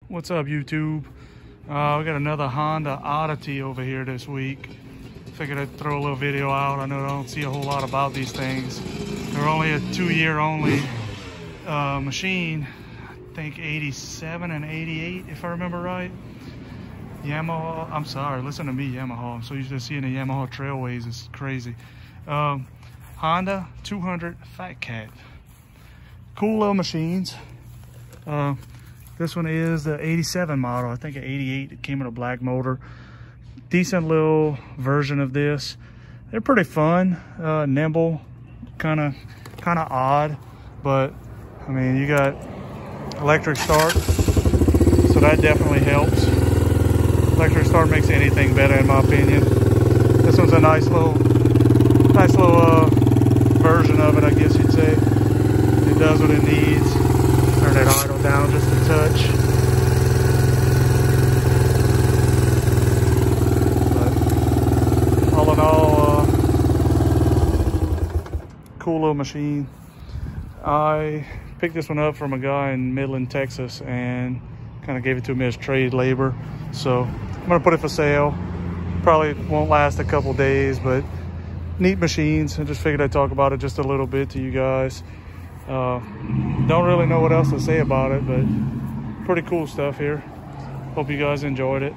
What's up, YouTube? We got another Honda Oddity over here this week. Figured I'd throw a little video out. I know I don't see a whole lot about these things. They're only a 2-year only machine. I think 87 and 88, if I remember right. Yamaha, I'm sorry, listen to me, Yamaha. I'm so used to seeing the Yamaha Trailways, it's crazy. Honda 200 Fat Cat. Cool little machines. This one is the 87 model. I think an 88, it came with a black motor. Decent little version of this. They're pretty fun, nimble, kind of odd, but I mean, you got electric start, so that definitely helps. Electric start makes anything better in my opinion. This one's a nice little version of it, I guess you'd say. It does what it needs. Turn that idle down just a touch. But all in all, cool little machine. I picked this one up from a guy in Midland, Texas, and kind of gave it to him as trade labor. So I'm gonna put it for sale. Probably won't last a couple days, but neat machines. I just figured I'd talk about it just a little bit to you guys. Don't really know what else to say about it, but pretty cool stuff here. Hope you guys enjoyed it.